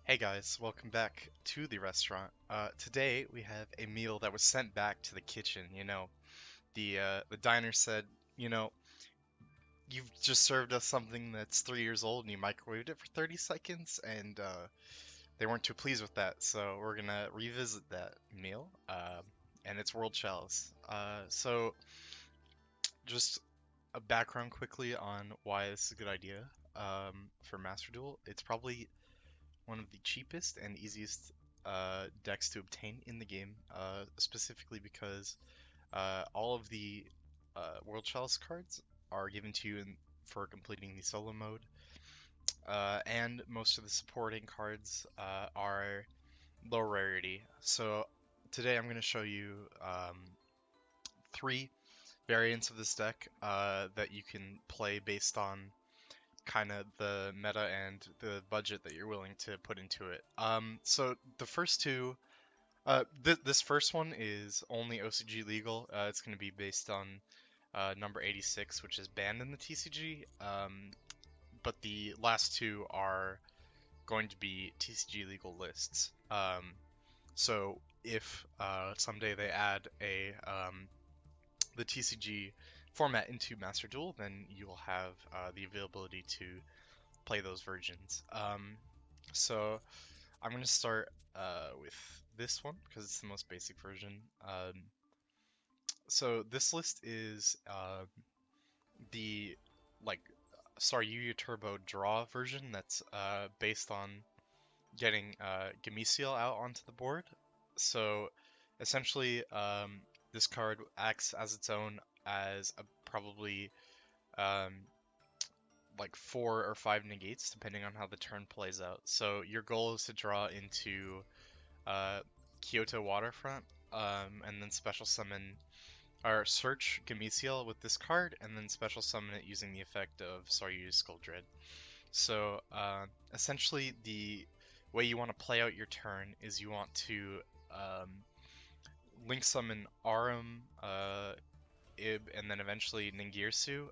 Hey guys, welcome back to the restaurant. Today we have a meal that was sent back to the kitchen. The diner said, you know, you've just served us something that's 3 years old and you microwaved it for 30 seconds, and they weren't too pleased with that. So we're gonna revisit that meal, and it's World Chalice. So just a background quickly on why this is a good idea for Master Duel. It's probably one of the cheapest and easiest decks to obtain in the game, specifically because all of the World Chalice cards are given to you for completing the solo mode, and most of the supporting cards are low rarity. So today I'm going to show you three variants of this deck that you can play based on kind of the meta and the budget that you're willing to put into it. So the first two, this first one is only OCG legal. It's going to be based on number 86, which is banned in the TCG. But the last two are going to be TCG legal lists. So if someday they add the TCG format into Master Duel, then you will have the availability to play those versions. So I'm going to start with this one because it's the most basic version. So this list is the like Yu-Gi-Oh! Turbo draw version that's based on getting Gameciel out onto the board. So essentially, this card acts as its own as probably um, like 4 or 5 negates, depending on how the turn plays out. So your goal is to draw into uh, Kyoto Waterfront, and then special summon or search Gameciel with this card, and then special summon it using the effect of Saryu's Skull Dread. So essentially, the way you want to play out your turn is you want to um, link summon Arum, Ib, and then eventually Ningirsu.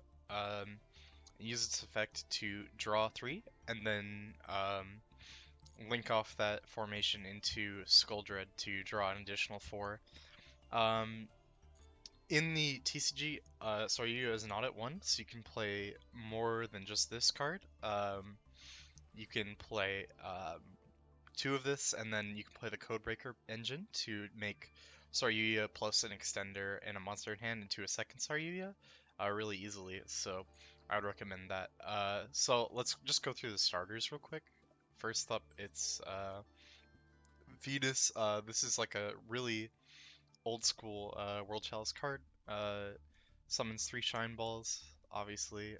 Use its effect to draw 3, and then link off that formation into Skull Dread to draw an additional 4. Um, in the TCG, Soryu is not at 1, so you can play more than just this card. You can play 2 of this, and then you can play the Codebreaker engine to make Saryuya plus an extender and a monster in hand into a second Saryuya really easily. So I would recommend that. So let's just go through the starters real quick. First up, it's Venus. This is like a really old school World Chalice card. Summons 3 Shine Balls, obviously.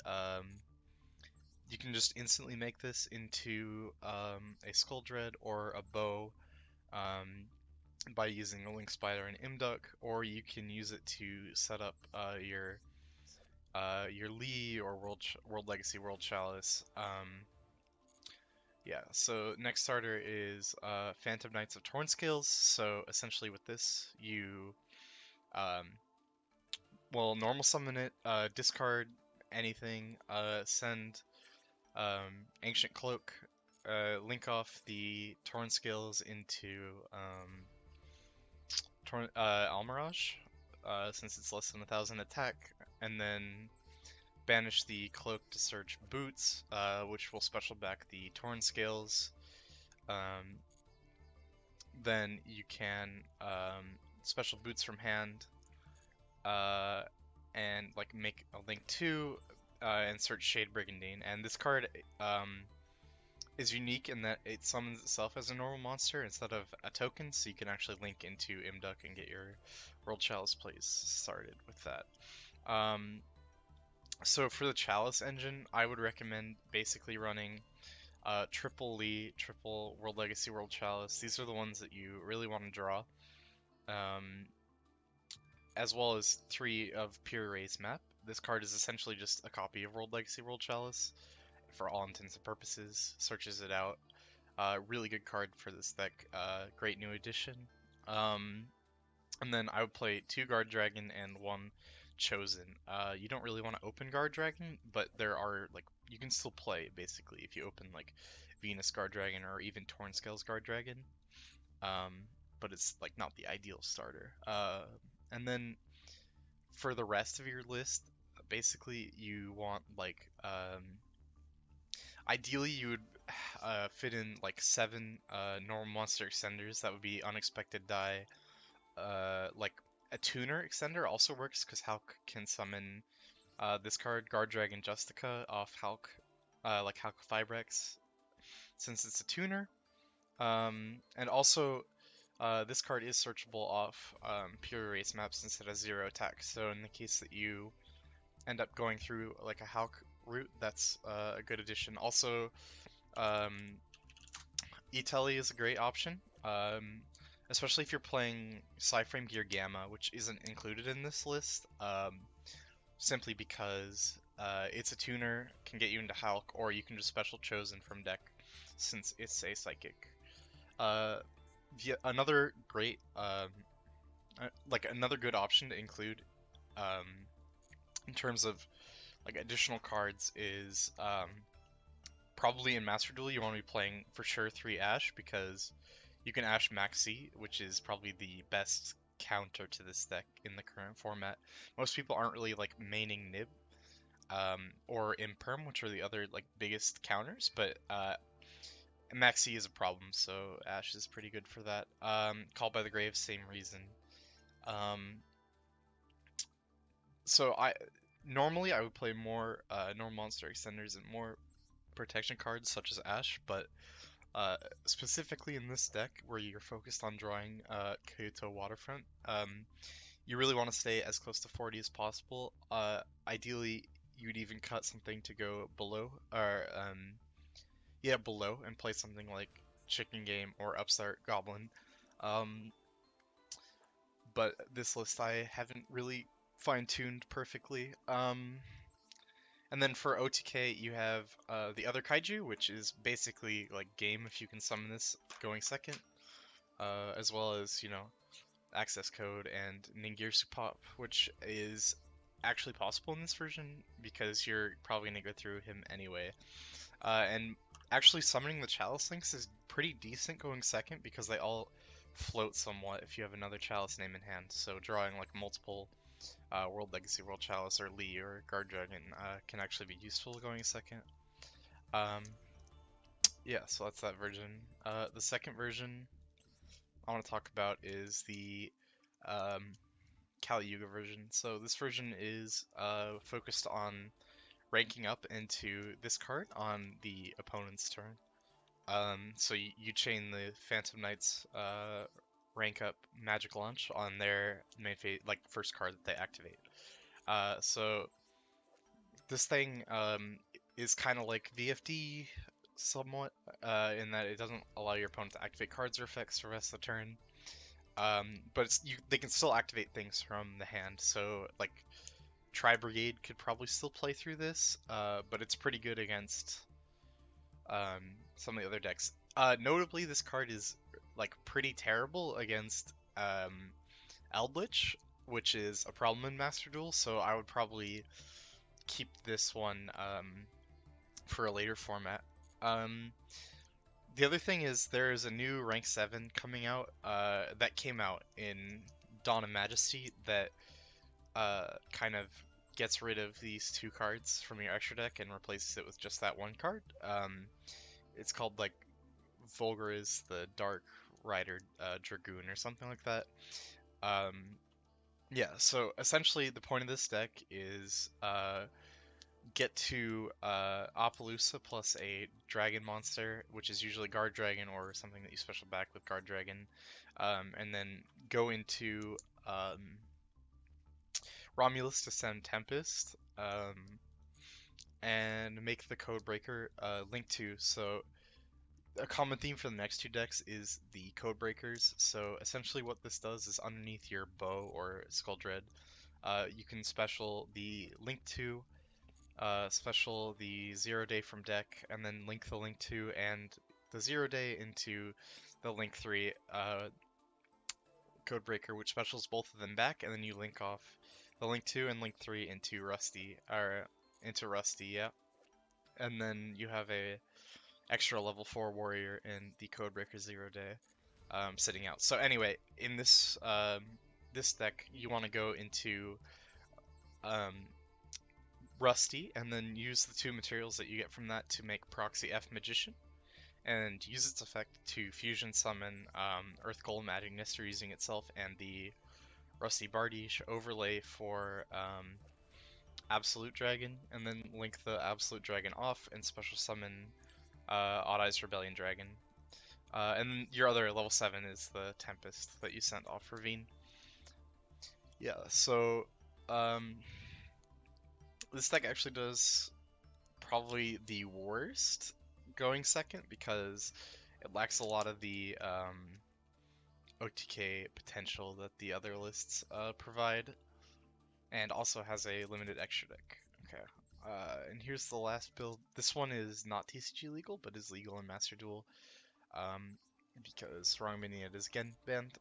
You can just instantly make this into a Skull Dread or a Bow by using a Link Spider and Imduk, or you can use it to set up your Lee or World Legacy World Chalice. Yeah, so next starter is Phantom Knights of Tornscales. So essentially with this, you um, will normal summon it, discard anything, send Ancient Cloak, link off the Tornscales into Almirage, since it's less than 1,000 attack, and then banish the Cloak to search Boots, which will special back the Torn Scales. Then you can special Boots from hand, and like make a link to and search Shade Brigandine. And this card is unique in that it summons itself as a normal monster instead of a token, so you can actually link into Imduk and get your World Chalice plays started with that. So for the Chalice engine, I would recommend basically running triple Lee, triple World Legacy, World Chalice. These are the ones that you really want to draw, as well as 3 of Pure Race Map. This card is essentially just a copy of World Legacy, World Chalice for all intents and purposes. Searches it out. Really good card for this deck. Great new addition. And then I would play 2 Guard Dragon and 1 Chosen. You don't really want to open Guard Dragon, but there are like you can still play basically if you open like Venus Guard Dragon or even Tornscale's Guard Dragon. Um, but it's like not the ideal starter. And then for the rest of your list, basically you want like ideally you would fit in like 7 normal monster extenders. That would be Unexpected Die. Like a tuner extender also works because Hulk can summon this card, Guard Dragon Justica, off Hulk, like Hulk Fibrex, since it's a tuner. And also, this card is searchable off pure race maps since it has 0 attack. So in the case that you end up going through like a Hulk route, that's a good addition. Also, um, E-Telly is a great option, especially if you're playing Psyframe Gear Gamma, which isn't included in this list, simply because it's a tuner, can get you into Hulk, or you can just special Chosen from deck since it's a Psychic. Another great, like another good option to include um, in terms of like additional cards is probably in Master Duel you want to be playing for sure 3 Ash because you can Ash Maxi, which is probably the best counter to this deck in the current format. Most people aren't really like maining Nib or Imperm, which are the other like biggest counters, but Maxi is a problem, so Ash is pretty good for that. Call by the Grave, same reason. Um, so normally I would play more normal monster extenders and more protection cards such as Ash, but specifically in this deck where you're focused on drawing Kyoto Waterfront, you really want to stay as close to 40 as possible. Ideally, you'd even cut something to go below, or below, and play something like Chicken Game or Upstart Goblin. But this list I haven't really fine-tuned perfectly. And then for OTK, you have the other Kaiju, which is basically like game if you can summon this going second, as well as, Access Code and Ningir Supap, which is actually possible in this version because you're probably going to go through him anyway. And actually summoning the Chalice Links is pretty decent going second because they all float somewhat if you have another Chalice name in hand. So drawing like multiple World Legacy, World Chalice, or Lee, or Guard Dragon can actually be useful going second. Yeah, so that's that version. The second version I want to talk about is the Kali Yuga version. So this version is focused on ranking up into this card on the opponent's turn. So you chain the Phantom Knights rank up Magic Launch on their main phase, like first card that they activate. So this thing is kind of like VFD somewhat, in that it doesn't allow your opponent to activate cards or effects for the rest of the turn. But they can still activate things from the hand. So like Tri Brigade could probably still play through this, but it's pretty good against some of the other decks. Notably, this card is like pretty terrible against Eldritch, which is a problem in Master Duel. So I would probably keep this one for a later format. The other thing is there is a new rank 7 coming out that came out in Dawn of Majesty that kind of gets rid of these 2 cards from your extra deck and replaces it with just that 1 card. It's called like Volgariz the Dark Rider Dragoon or something like that. Yeah, so essentially the point of this deck is get to Appaloosa plus a dragon monster, which is usually Guard Dragon or something that you special back with Guard Dragon, and then go into Romulus Descend Tempest, and make the Codebreaker link to. So a common theme for the next 2 decks is the Codebreakers. So essentially what this does is underneath your Bow or Skull Dread, you can special the link to, special the 0 day from deck, and then link the link 2 and the 0 day into the link 3 Codebreaker, which specials both of them back, and then you link off the link 2 and link 3 into Rusty, yeah. And then you have a extra level 4 warrior in the Codebreaker 0 day sitting out. So anyway, in this deck, you want to go into um, Rusty and then use the two materials that you get from that to make Proxy F Magician and use its effect to fusion summon Earth Golem adding Nistor using itself and the Rusty Bardiche overlay for Absolute Dragon, and then link the Absolute Dragon off and special summon Odd Eyes Rebellion Dragon. And your other level 7 is the Tempest that you sent off for Veen. Yeah, so um, this deck actually does probably the worst going second because it lacks a lot of the OTK potential that the other lists provide, and also has a limited extra deck. Okay, and here's the last build. This one is not TCG legal, but is legal in Master Duel, because Wrong Minion is again banned.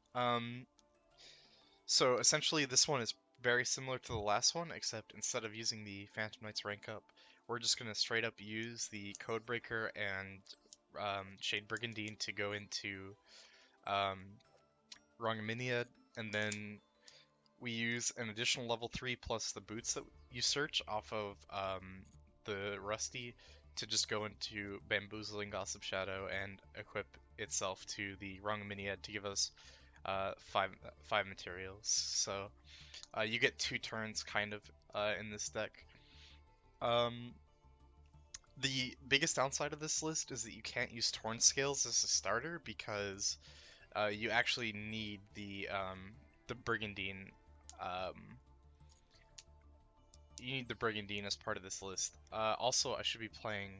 So essentially, this one is very similar to the last one, except instead of using the Phantom Knight's rank up, we're just gonna straight up use the Codebreaker and Shade Brigandine to go into Wrongminiad, and then we use an additional level 3 plus the boots that you search off of the Rusty to just go into Bamboozling Gossip Shadow and equip itself to the Wrongminiad to give us five materials. So you get 2 turns kind of in this deck. The biggest downside of this list is that you can't use Torn Scales as a starter because you actually need the Brigandine. You need the Brigandine as part of this list. Also, I should be playing.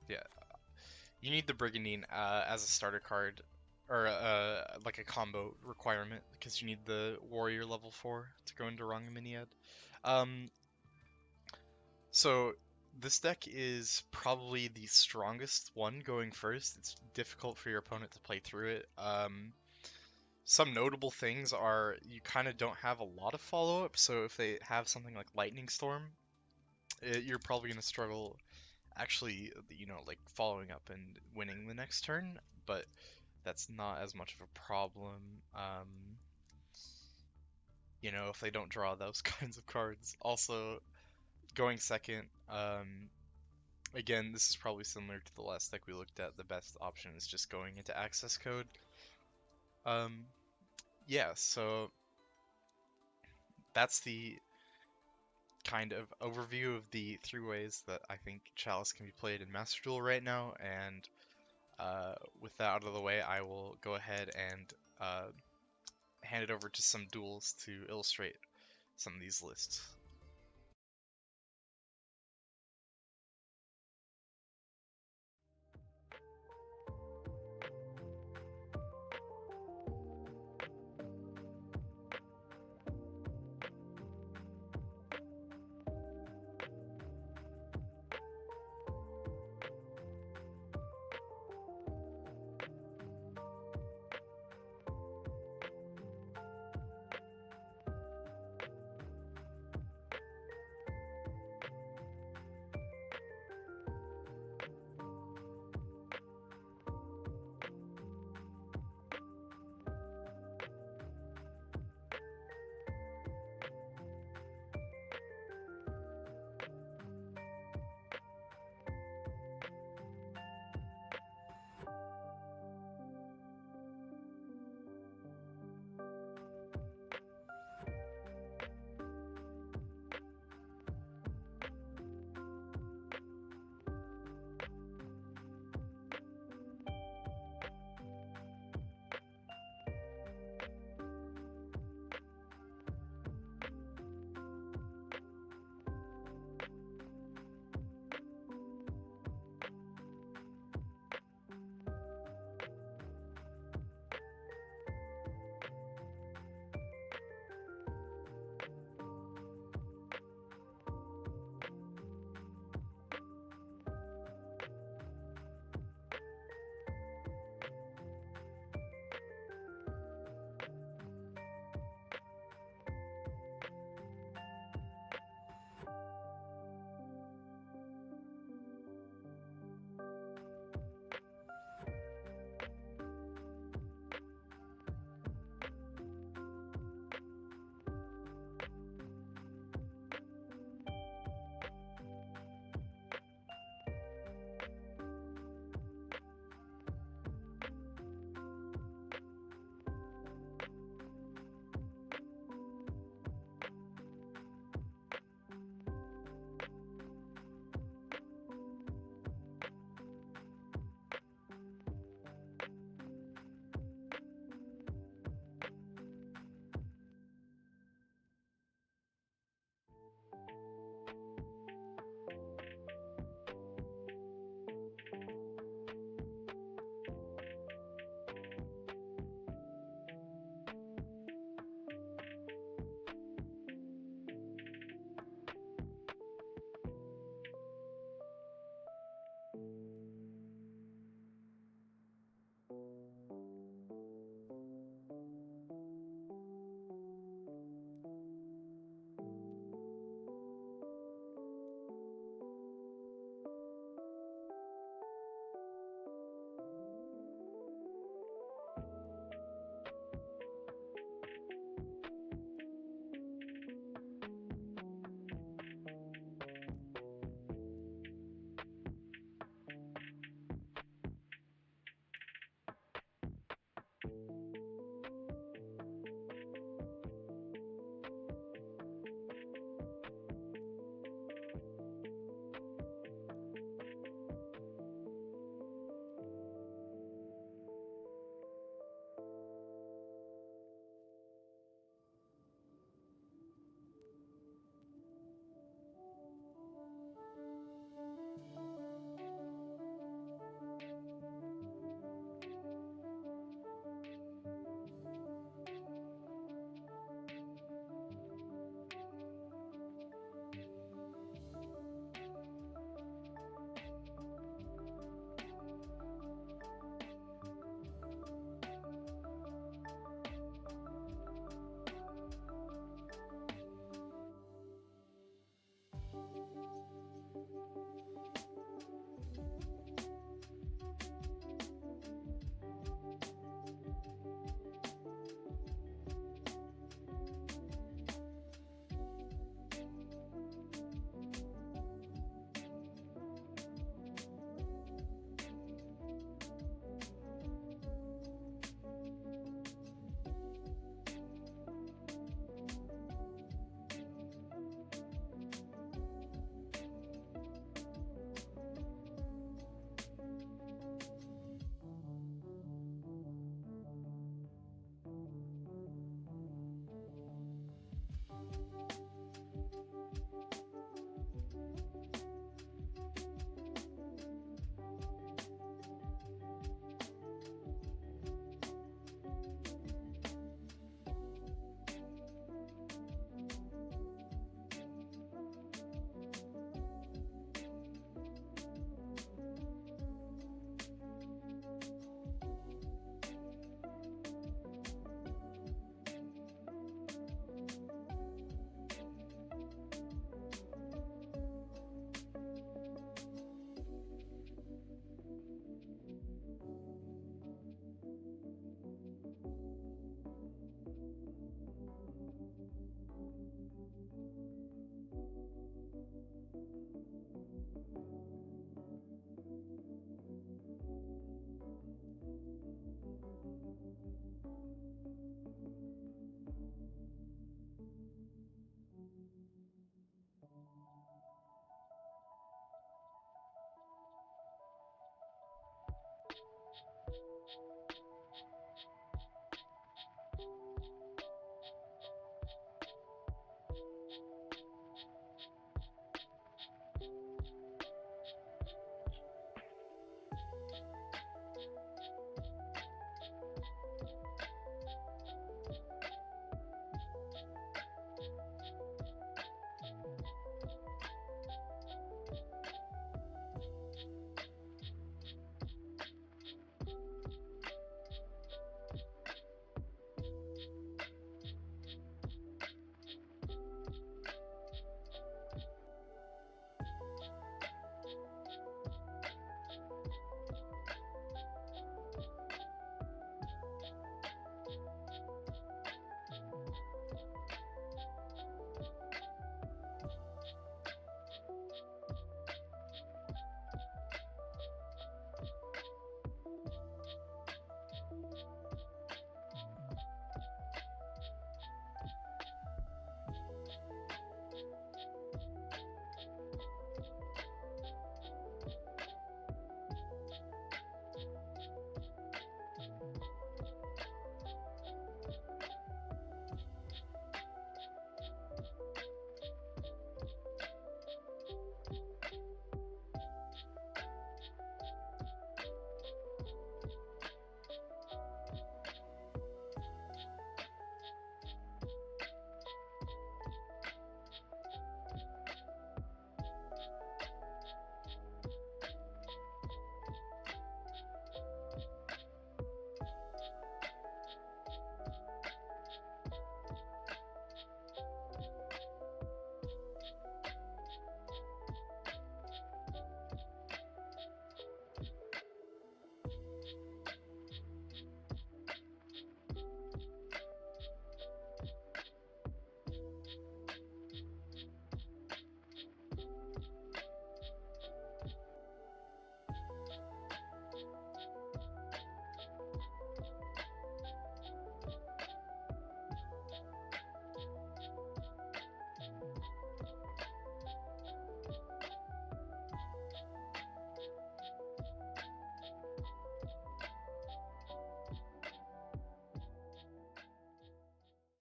Yeah, you need the Brigandine as a starter card, or like a combo requirement because you need the Warrior level 4 to go into Wrongminiad. So this deck is probably the strongest one going first. It's difficult for your opponent to play through it. Some notable things are you kind of don't have a lot of follow-up, so if they have something like Lightning Storm, you're probably going to struggle actually, like following up and winning the next turn, but that's not as much of a problem, if they don't draw those kinds of cards. Also, going second, again, this is probably similar to the last deck we looked at. The best option is just going into access code. Yeah, so that's the kind of overview of the 3 ways that I think Chalice can be played in Master Duel right now, and with that out of the way, I will go ahead and hand it over to some duels to illustrate some of these lists.